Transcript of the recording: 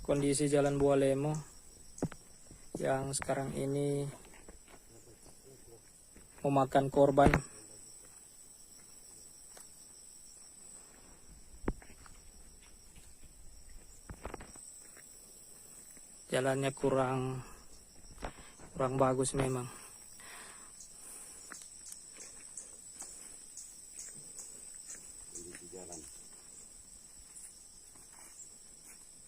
kondisi Jalan Bualemo yang sekarang ini memakan korban. Jalannya kurang bagus memang.